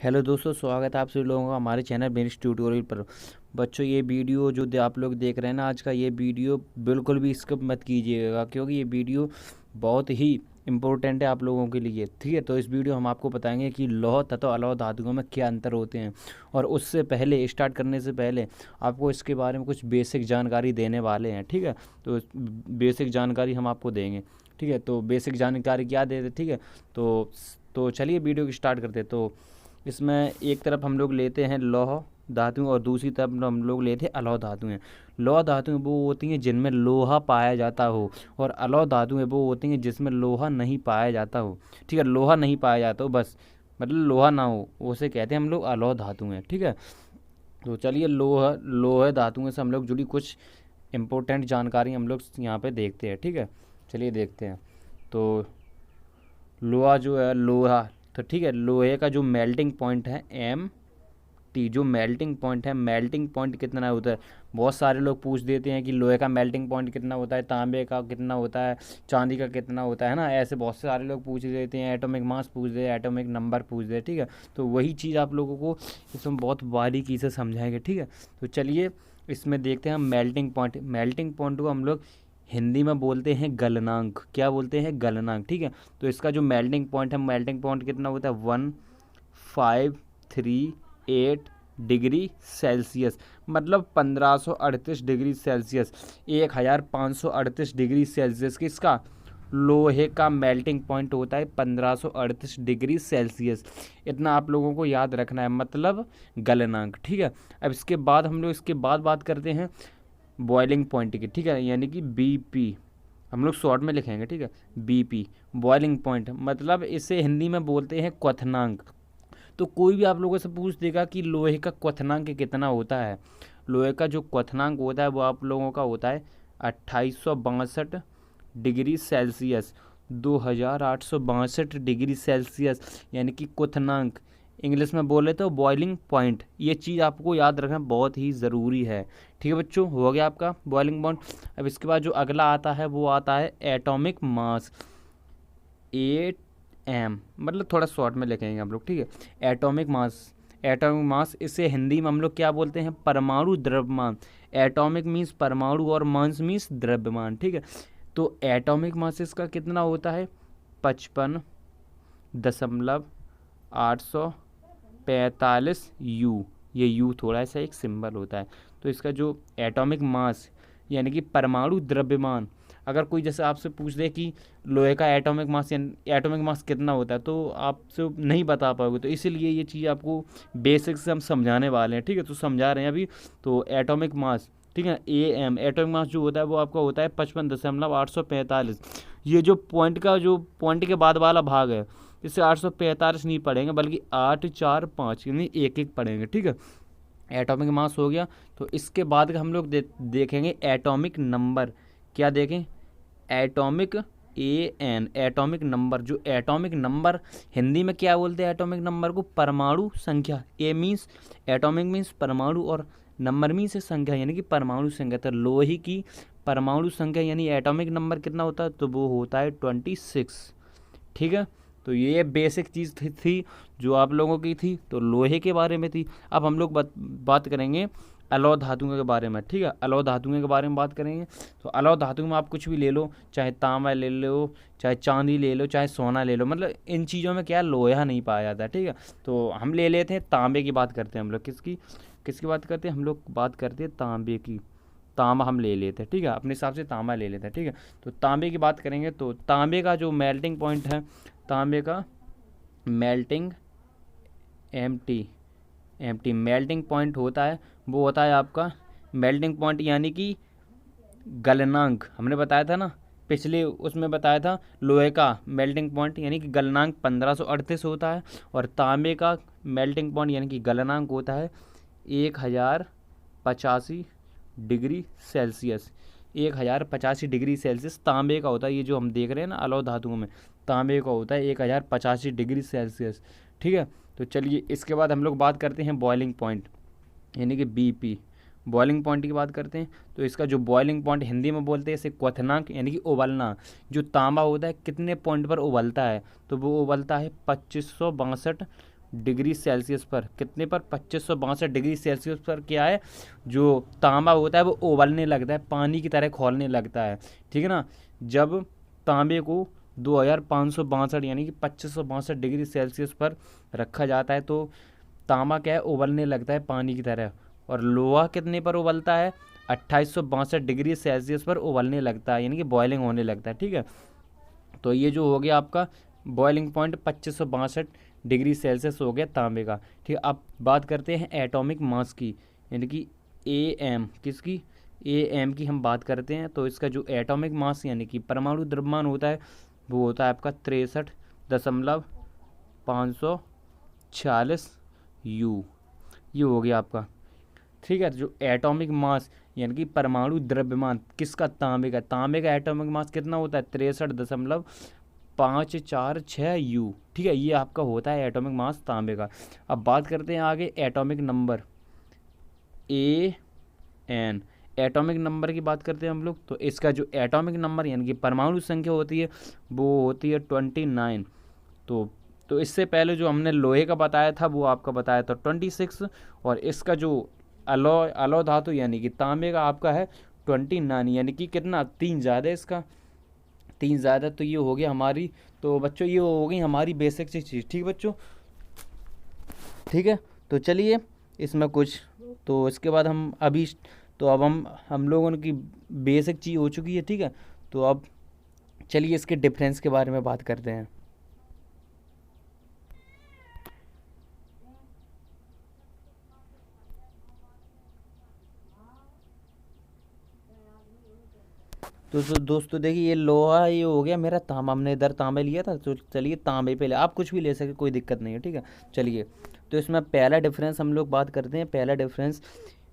Hello दोस्तों, स्वागत है आप सभी लोगों का हमारे चैनल बेनिस ट्यूटोरियल पर। बच्चों, ये वीडियो जो आप लोग देख रहे हैं ना, आज का ये वीडियो बिल्कुल भी स्किप मत कीजिएगा, क्योंकि ये वीडियो बहुत ही इम्पोर्टेंट है आप लोगों के लिए। ठीक है, तो इस वीडियो हम आपको बताएंगे कि लौह तथा अलोह धातुओं में क्या अंतर होते हैं। और उससे पहले, स्टार्ट करने से पहले, आपको इसके बारे में कुछ बेसिक जानकारी देने वाले हैं। ठीक है, तो बेसिक जानकारी हम आपको देंगे। ठीक है, तो बेसिक जानकारी क्या देते, ठीक है। तो चलिए वीडियो की स्टार्ट करते हैं। तो इसमें एक तरफ हम लोग लेते हैं लौह धातुएं और दूसरी तरफ हम लोग लेते हैं अलोह धातुएं। लौह धातुएं वो होती हैं जिनमें लोहा पाया जाता हो, और अलोह धातुएं वो होती हैं जिसमें लोहा नहीं पाया जाता हो। ठीक है, लोहा नहीं पाया जाता हो, बस मतलब लोहा ना हो, उसे कहते हैं हम लोग अलोह धातुएं। ठीक है, तो चलिए लोह लोह धातुओं से हम लोग जुड़ी कुछ इम्पोर्टेंट जानकारी हम लोग यहाँ पे देखते हैं। ठीक है, चलिए देखते हैं। तो लोहा जो है, लोहा, तो ठीक है, लोहे का जो मेल्टिंग पॉइंट है टी, जो मेल्टिंग पॉइंट है, मेल्टिंग पॉइंट कितना होता है। बहुत सारे लोग पूछ देते हैं कि लोहे का मेल्टिंग पॉइंट कितना होता है, तांबे का कितना होता है, चांदी का कितना होता है ना। ऐसे बहुत सारे लोग पूछ देते हैं, एटॉमिक मास पूछ दे, एटॉमिक नंबर पूछ दे। ठीक है, तो वही चीज़ आप लोगों को इसमें बहुत बारीकी से समझाएंगे। ठीक है, तो चलिए इसमें देखते हैं हम मेल्टिंग पॉइंट। मेल्टिंग पॉइंट को हम लोग हिंदी में बोलते हैं गलनांक। क्या बोलते हैं? गलनांक। ठीक है, तो इसका जो मेल्टिंग पॉइंट है, मेल्टिंग पॉइंट कितना होता है? 1538 डिग्री सेल्सियस, मतलब 1538 डिग्री सेल्सियस, 1538 डिग्री सेल्सियस किसका? लोहे का मेल्टिंग पॉइंट होता है 1538 डिग्री सेल्सियस। इतना आप लोगों को याद रखना है, मतलब गलनांक। ठीक है, अब इसके बाद हम लोग इसके बाद बात करते हैं बॉइलिंग पॉइंट की। ठीक है, यानी कि बीपी, हम लोग शॉर्ट में लिखेंगे। ठीक है, बीपी, बॉइलिंग पॉइंट, मतलब इसे हिंदी में बोलते हैं क्वथनांक। तो कोई भी आप लोगों से पूछ देगा कि लोहे का क्वथनांक कितना होता है। लोहे का जो क्वथनांक होता है वो आप लोगों का होता है 2862 डिग्री सेल्सियस, 2862 डिग्री सेल्सियस, यानी कि क्वथनांक। इंग्लिश में बोले तो बॉइलिंग पॉइंट। ये चीज़ आपको याद रखना बहुत ही ज़रूरी है। ठीक है बच्चों, हो गया आपका बॉइलिंग पॉइंट। अब इसके बाद जो अगला आता है वो आता है एटॉमिक मास। 8 m, मतलब थोड़ा शॉर्ट में लिखेंगे हम लोग। ठीक है, एटॉमिक मास। एटॉमिक मास, इसे हिंदी में हम लोग क्या बोलते हैं? परमाणु द्रव्यमान। एटॉमिक मीन्स परमाणु और मास मीन्स द्रव्यमान। ठीक है, तो एटॉमिक मास इसका कितना होता है? 55.845 U। ये यू थोड़ा सा एक सिंबल होता है। तो इसका जो एटॉमिक मास, यानी कि परमाणु द्रव्यमान, अगर कोई जैसे आपसे पूछ दे कि लोहे का एटॉमिक मास, यानी एटॉमिक मास कितना होता है, तो आपसे नहीं बता पाओगे। तो इसीलिए ये चीज़ आपको बेसिक से हम समझाने वाले हैं। ठीक है, तो समझा रहे हैं अभी। तो एटॉमिक मास, ठीक है, AM, एटॉमिक मास जो होता है वो आपका होता है 55.845। ये जो पॉइंट के बाद वाला भाग है, इससे 845 नहीं पढ़ेंगे, बल्कि 845 यानी एक एक पढ़ेंगे। ठीक है, एटॉमिक मास हो गया। तो इसके बाद हम लोग देखेंगे एटॉमिक नंबर। क्या देखें? Atomic AN, atomic number. जो एटॉमिक नंबर, हिंदी में क्या बोलते हैं एटॉमिक नंबर को? परमाणु संख्या। ए मीन्स एटॉमिक मीन्स परमाणु, और नंबर मीन्स संख्या, यानी कि परमाणु संख्या। तो लोहे की परमाणु संख्या यानी एटॉमिक नंबर कितना होता है? तो वो होता है 26। ठीक है, तो ये बेसिक चीज़ थी जो आप लोगों की थी, तो लोहे के बारे में थी। अब हम लोग बात करेंगे अलोह धातुओं के बारे में। ठीक है, अलोह धातुओं के बारे में बात करेंगे। तो अलोह धातु में आप कुछ भी ले लो, चाहे तांबा ले लो, चाहे चांदी ले लो, चाहे सोना ले लो, मतलब इन चीज़ों में क्या लोहा नहीं पाया जाता है। ठीक है, तो हम ले लेते हैं तांबे की बात करते हैं हम लोग। किसकी किसकी बात करते हैं हम लोग? बात करते हैं तांबे की। तांबा हम ले लेते हैं। ठीक है, अपने हिसाब से तांबा ले लेते हैं। ठीक है, तो तांबे की बात करेंगे। तो तांबे का जो मेल्टिंग पॉइंट है, तांबे का melting M T melting point होता है, वो होता है आपका मेल्टिंग पॉइंट, यानी कि गलनांक। हमने बताया था ना, पिछले उसमें बताया था, लोहे का मेल्टिंग पॉइंट यानी कि गलनांक 1538 होता है, और तांबे का मेल्टिंग पॉइंट यानी कि गलनांक होता है 1085 डिग्री सेल्सियस। 1085 डिग्री सेल्सियस तांबे का होता है। ये जो हम देख रहे हैं ना अलोह धातुओं में, तांबे का होता है 1085 डिग्री सेल्सियस। ठीक है, तो चलिए इसके बाद हम लोग बात करते हैं बॉइलिंग पॉइंट, यानी कि BP, बॉइलिंग पॉइंट की बात करते हैं। तो इसका जो बॉइलिंग पॉइंट हिंदी में बोलते हैं इसे क्वथनांक, यानी कि उबलना। जो तांबा होता है कितने पॉइंट पर उबलता है? तो वो उबलता है 2562 डिग्री सेल्सियस पर, कितने पर, 2562 डिग्री सेल्सियस पर क्या है, जो तांबा होता है वो उबलने लगता है, पानी की तरह खौलने लगता है, ठीक है ना। जब तांबे को 2562 यानी कि 2562 डिग्री सेल्सियस पर रखा जाता है तो तांबा क्या है, उबलने लगता है पानी की तरह। और लोहा कितने पर उबलता है, 2862 डिग्री सेल्सियस पर उबलने लगता है, यानी कि बॉइलिंग होने लगता है, ठीक है। तो ये जो हो गया आपका बॉइलिंग पॉइंट 2562 डिग्री सेल्सियस हो गया तांबे का, ठीक है। अब बात करते हैं एटॉमिक मास की, यानी कि ए एम, किसकी, ए एम की हम बात करते हैं। तो इसका जो एटॉमिक मास यानी कि परमाणु द्रव्यमान होता है वो होता है आपका 63.546 यू, ये हो गया आपका, ठीक है। जो एटॉमिक मास यानी कि परमाणु द्रव्यमान किसका, तांबे का, तांबे का एटॉमिक मास कितना होता है, 63.546 यू, ठीक है। ये आपका होता है एटॉमिक मास तांबे का। अब बात करते हैं आगे atomic number A N, atomic number की बात करते हैं हम लोग। तो इसका जो एटॉमिक नंबर यानी कि परमाणु संख्या होती है वो होती है 29। तो इससे पहले जो हमने लोहे का बताया था वो आपका बताया था 26, और इसका जो अलौ धातु यानी कि तांबे का आपका है 29, यानी कि कितना, 3 ज़्यादा है इसका, 3 ज़्यादा। तो ये हो गया हमारी, तो बच्चों ये हो गई हमारी बेसिक सी चीज़, ठीक बच्चों, ठीक है। तो चलिए इसमें कुछ, तो इसके बाद हम अभी, तो अब हम लोगों की बेसिक चीज़ हो चुकी है, ठीक है। तो अब चलिए इसके डिफरेंस के बारे में बात करते हैं। तो दोस्तों देखिए, ये लोहा ये हो गया मेरा तांबा, हमने इधर तांबे लिया था, तो चलिए तांबे पे ले, आप कुछ भी ले सके, कोई दिक्कत नहीं है, ठीक है। चलिए तो इसमें पहला डिफरेंस हम लोग बात करते हैं। पहला डिफरेंस,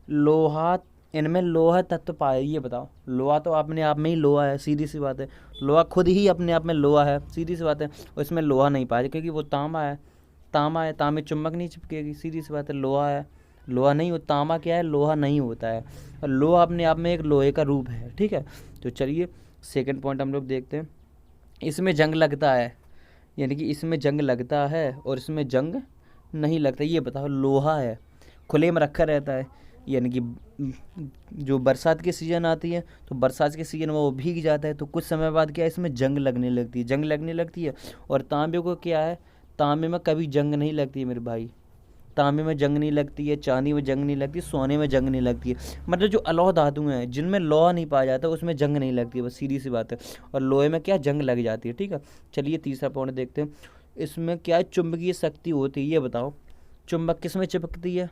लोहा, इनमें लोहा तत्व पाया, ये बताओ, लोहा तो अपने आप में ही लोहा है, सीधी सी बात है, लोहा खुद ही अपने आप में लोहा है, सीधी सी बात है। और इसमें लोहा नहीं पाया क्योंकि वो तांबा है, तांबा है, तांबे चुम्बक नहीं चिपकेगी, सीधी सी बात है, लोहा है, लोहा नहीं हो, तांबा क्या है, लोहा नहीं होता है, और लोहा अपने आप में एक लोहे का रूप है, ठीक है। तो चलिए सेकंड पॉइंट हम लोग देखते हैं, इसमें जंग लगता है, यानी कि इसमें जंग लगता है और इसमें जंग नहीं लगता, ये बताओ, लोहा है, खुले में रखा रहता है, यानी कि जो बरसात की सीज़न आती है तो बरसात के सीज़न में वो भीग जाता है, तो कुछ समय बाद क्या है, इसमें जंग लगने लगती है, जंग लगने लगती है। और तांबे को क्या है, तांबे में कभी जंग नहीं लगती है मेरे भाई, तांबे में जंग नहीं लगती है, चांदी में जंग नहीं लगती, सोने में जंग नहीं लगती है, मतलब जो अलौह धातु हैं जिनमें लोहा नहीं पाया जाता उसमें जंग नहीं लगती है, बस सीधी सी बात है। और लोहे में क्या जंग लग जाती है, ठीक है। चलिए तीसरा पॉइंट देखते हैं, इसमें क्या है, चुंबकीय शक्ति होती है, ये बताओ, चुंबक किस में चिपकती है,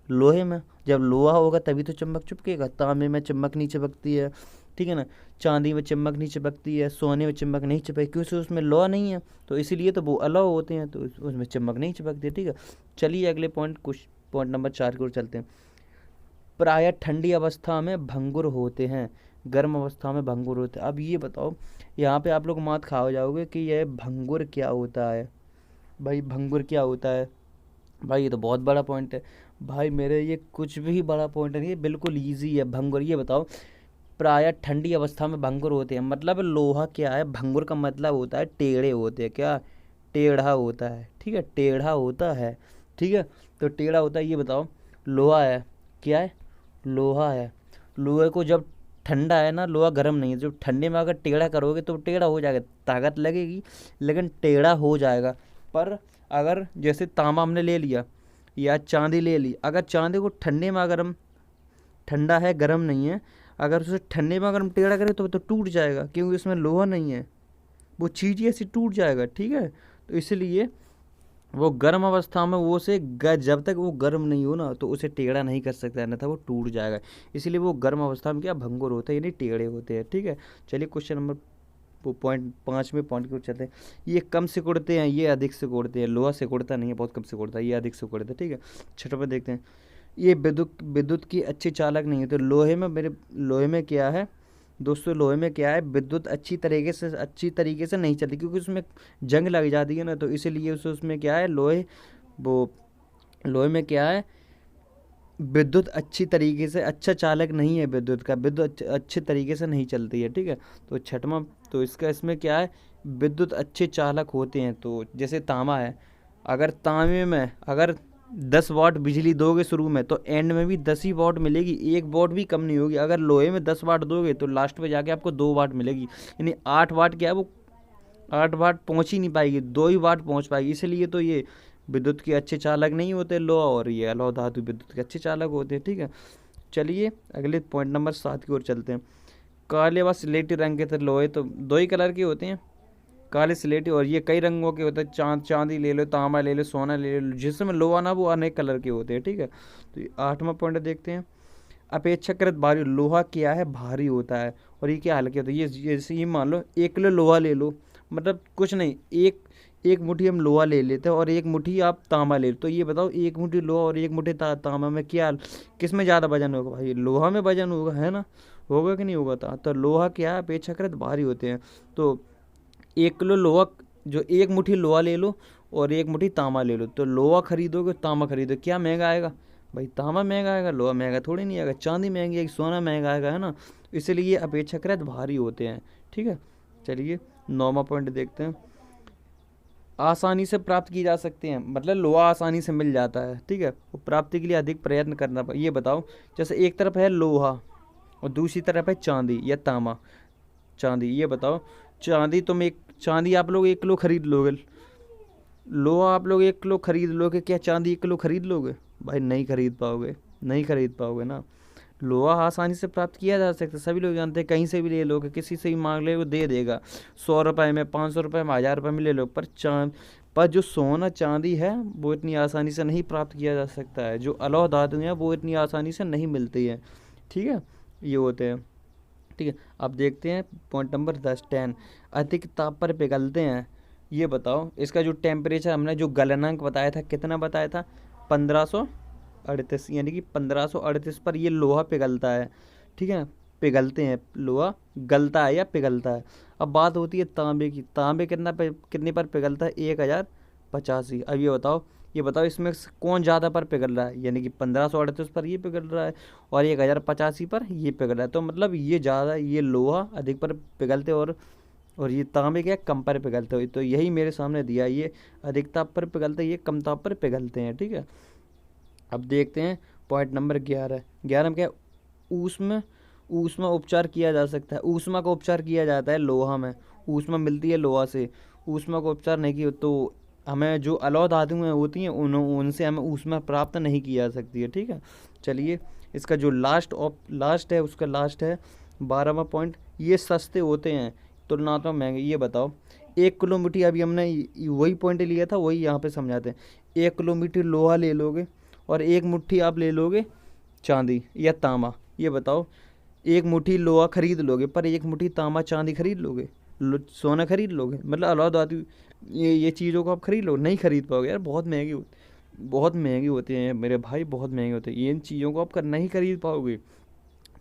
लोहे में, जब लोहा होगा तभी तो चुंबक चिपकेगा, तांबे में चुंबक नहीं चिपकती है, ठीक है ना, चांदी में चुंबक नहीं चिपकती है, सोने में चुंबक नहीं चिपकती, क्योंकि उसमें लोहा नहीं है, तो इसीलिए तो वो अलग होते हैं, तो उसमें चुंबक नहीं चिपकती, ठीक है। चलिए अगले पॉइंट, कुछ पॉइंट नंबर 4 की ओर चलते हैं। प्रायः ठंडी अवस्था में भंगुर होते हैं, गर्म अवस्था में भंगुर होते हैं। अब ये बताओ, यहाँ पे आप लोग मात खा जाओगे कि यह भंगुर क्या होता है, भाई भंगुर क्या होता है, भाई ये तो बहुत बड़ा पॉइंट है भाई मेरे, ये कुछ भी बड़ा पॉइंट नहीं है, बिल्कुल ईजी है। भंगुर, ये बताओ, प्रायः ठंडी अवस्था में भंगुर होते हैं, मतलब लोहा क्या है, भंगुर का मतलब होता है टेढ़े होते हैं, क्या, टेढ़ा होता है, ठीक है, टेढ़ा होता है, ठीक है। तो टेढ़ा होता है, ये बताओ, लोहा है, क्या है, लोहा है, लोहे को जब ठंडा है ना, लोहा गर्म नहीं है, जब ठंडे में अगर टेढ़ा करोगे तो टेढ़ा हो जाएगा, ताकत लगेगी लेकिन टेढ़ा हो जाएगा। पर अगर जैसे तांबा हमने ले लिया या चांदी ले ली, अगर चांदी को ठंडे में अगर हम, ठंडा है गर्म नहीं है, अगर उसे ठंडे में अगर हम टेढ़ा करें तो टूट जाएगा, क्योंकि उसमें लोहा नहीं है, वो चीज़ ऐसी टूट जाएगा, ठीक है। तो इसलिए वो गर्म अवस्था में वो उसे जब तक वो गर्म नहीं हो ना तो उसे टेढ़ा नहीं कर सकता, अन्यथा वो टूट जाएगा, इसलिए वो गर्म अवस्था में क्या भंगुर होते हैं, यानी टेढ़े होते हैं, ठीक है। चलिए क्वेश्चन नंबर पॉइंट 5 पॉइंट की ओर चलते हैं। ये कम सिकुड़ते हैं, ये अधिक सिकुड़ते हैं, लोहा सिकुड़ता नहीं है, बहुत कम सिकुड़ता है, ये अधिक सिकुड़ते हैं, ठीक है। छठे पर देखते हैं, ये विद्युत की अच्छी चालक नहीं है, तो लोहे में क्या है दोस्तों, लोहे में क्या है, विद्युत अच्छी तरीके से नहीं चलती, क्योंकि उसमें जंग लग जाती है ना, तो इसीलिए उसमें क्या है, लोहे में क्या है, विद्युत अच्छी तरीके से, अच्छा चालक नहीं है विद्युत का, विद्युत अच्छे तरीके से नहीं चलती है, ठीक है। तो छठवां, तो इसमें क्या है, विद्युत अच्छे चालक होते हैं, तो जैसे तांबा है, अगर तांबे में अगर 10 वाट बिजली दोगे शुरू में तो एंड में भी 10 ही वाट मिलेगी, 1 वाट भी कम नहीं होगी। अगर लोहे में 10 वाट दोगे तो लास्ट में जाके आपको 2 वाट मिलेगी, यानी 8 वाट क्या है वो 8 वाट पहुंच ही नहीं पाएगी, 2 ही वाट पहुंच पाएगी। इसलिए तो ये विद्युत के अच्छे चालक नहीं होते लोहा, और ये अलौह धातु विद्युत के अच्छे चालक होते हैं। ठीक है, चलिए अगले पॉइंट नंबर 7 की ओर चलते हैं। काले व स्लेटी रंग के लोहे तो 2 ही कलर के होते हैं, काले स्लेटी, और ये कई रंगों के होते हैं, चांदी ले लो, तांबा ले लो, सोना ले लो, जिसमें लोहा ना वो अनेक कलर के होते हैं। ठीक है, तो 8वां पॉइंट देखते हैं। अपेक्षाकृत भारी, लोहा क्या है भारी होता है और ये क्या हल्के होता है। ये जैसे ये मान लो 1 किलो लोहा ले लो, मतलब कुछ नहीं, एक मुट्ठी हम लोहा ले लेते हैं और 1 मुट्ठी आप तांबा ले लो, तो ये बताओ 1 मुट्ठी लोहा और 1 मुट्ठी तांबा में क्या, किस में ज़्यादा वजन होगा भाई, लोहा में वजन होगा, है ना, होगा कि नहीं होगा। तो लोहा क्या है अपेक्षाकृत भारी होते हैं। तो 1 किलो लोहा, जो 1 मुट्ठी लोहा ले लो और 1 मुट्ठी तांबा ले लो, तो लोहा खरीदोगे तांबा खरीदोगे, क्या महंगा आएगा भाई, तांबा महंगा आएगा, लोहा महंगा थोड़ी नहीं आएगा। चांदी महंगी आएगी, सोना महंगा आएगा, है ना, इसलिए ये अपेक्षाकृत भारी होते हैं। ठीक है, चलिए 9वां पॉइंट देखते हैं। आसानी से प्राप्त की जा सकते हैं, मतलब लोहा आसानी से मिल जाता है। ठीक है, वो प्राप्ति के लिए अधिक प्रयत्न करना पड़े। ये बताओ, जैसे एक तरफ है लोहा और दूसरी तरफ है चांदी या तांबा। चांदी, ये बताओ चांदी आप लोग 1 किलो खरीद लोगे, लोहा आप लोग 1 किलो खरीद लोगे, क्या चांदी 1 किलो खरीद लोगे भाई, नहीं खरीद पाओगे, नहीं खरीद पाओगे ना। लोहा आसानी से प्राप्त किया जा सकता है, सभी लोग जानते हैं, कहीं से भी ले लोगे, किसी से भी मांग ले वो दे देगा, 100 रुपये में, 500 रुपये में, 1000 रुपये में ले लो। पर जो सोना चांदी है वो इतनी आसानी से नहीं प्राप्त किया जा सकता है, जो अलौह धातु है वो इतनी आसानी से नहीं मिलती है। ठीक है, ये होते हैं। ठीक है, अब देखते हैं पॉइंट नंबर 10 अधिक ताप पर पिघलते हैं। ये बताओ, इसका जो टेम्परेचर हमने जो गलनांक बताया था, कितना बताया था, 1538, यानी कि 1538 पर ये लोहा पिघलता है। ठीक है, पिघलते हैं, लोहा गलता है या पिघलता है। अब बात होती है तांबे की, तांबे कितने पर पिघलता है, 1085। अब ये बताओ इसमें कौन ज़्यादा पर पिघल रहा है, यानी कि 1538 पर ये पिघल रहा है और 1085 पर ये पिघल रहा है, तो मतलब ये ज़्यादा, ये लोहा अधिक पर पिघलते और ये तांबे क्या कम पर पिघलते हो। तो यही मेरे सामने दिया, ये अधिक ताप पर पिघलते, ये कम ताप पर पिघलते हैं। ठीक है, अब देखते हैं पॉइंट नंबर 11 में क्या, ऊष्मा उपचार किया जा सकता है। ऊष्मा का उपचार किया जाता है लोहा में, ऊष्मा मिलती है लोहा से, ऊष्मा का उपचार नहीं किया तो हमें जो अलौह धातुएं होती हैं उनसे हमें ऊष्मा प्राप्त नहीं की जा सकती है। ठीक है, चलिए इसका जो लास्ट है उसका लास्ट है 12वां पॉइंट, ये सस्ते होते हैं तुलनात्मक महंगे। ये बताओ 1 किलो मिट्टी, अभी हमने वही पॉइंट लिया था, वही यहाँ पे समझाते हैं। 1 किलो मिट्टी लोहा ले लोगे और 1 मुट्ठी आप ले लोगे चांदी या तांबा। ये बताओ 1 मुट्ठी लोहा खरीद लोगे पर 1 मुट्ठी तांबा चांदी खरीद लोगे, सोना खरीद लोगे, मतलब अलौह धातु ये चीज़ों को आप खरीद लो, नहीं खरीद पाओगे यार, बहुत महंगी होती हैं मेरे भाई, बहुत महंगे होते हैं, इन चीज़ों को आप नहीं खरीद पाओगे।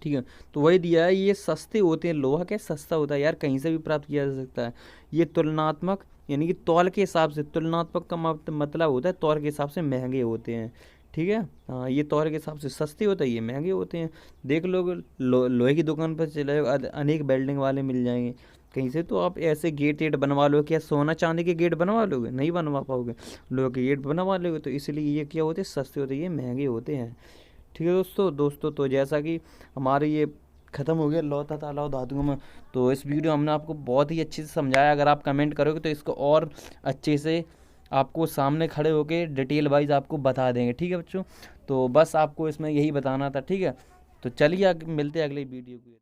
ठीक है, तो वही दिया है, ये सस्ते होते हैं, लोहा क्या सस्ता होता है यार, कहीं से भी प्राप्त किया जा सकता है। ये तुलनात्मक, यानी कि तौल के हिसाब से, तुलनात्मक का मतलब होता है तौल के हिसाब से महंगे होते हैं। ठीक है, हाँ, ये तौल के हिसाब से सस्ते होते हैं, ये महंगे होते हैं। देख लोगे लोहे की दुकान पर चले अनेक वेल्डिंग वाले मिल जाएंगे कहीं से, तो आप ऐसे गेट बनवा लो, क्या सोना चांदी के गेट बनवा लोगे, नहीं बनवा पाओगे, लोहे के गेट बनवा लोगे। तो इसलिए ये क्या होते हैं, सस्ते होते हैं, ये महंगे होते हैं। ठीक है दोस्तों, तो जैसा कि हमारे ये ख़त्म हो गया लौह तथा अलौह धातुओं में, तो इस वीडियो हमने आपको बहुत ही अच्छे से समझाया। अगर आप कमेंट करोगे तो इसको और अच्छे से आपको सामने खड़े होके डिटेल वाइज आपको बता देंगे। ठीक है बच्चों, तो बस आपको इसमें यही बताना था। ठीक है, तो चलिए मिलते हैं अगले वीडियो को।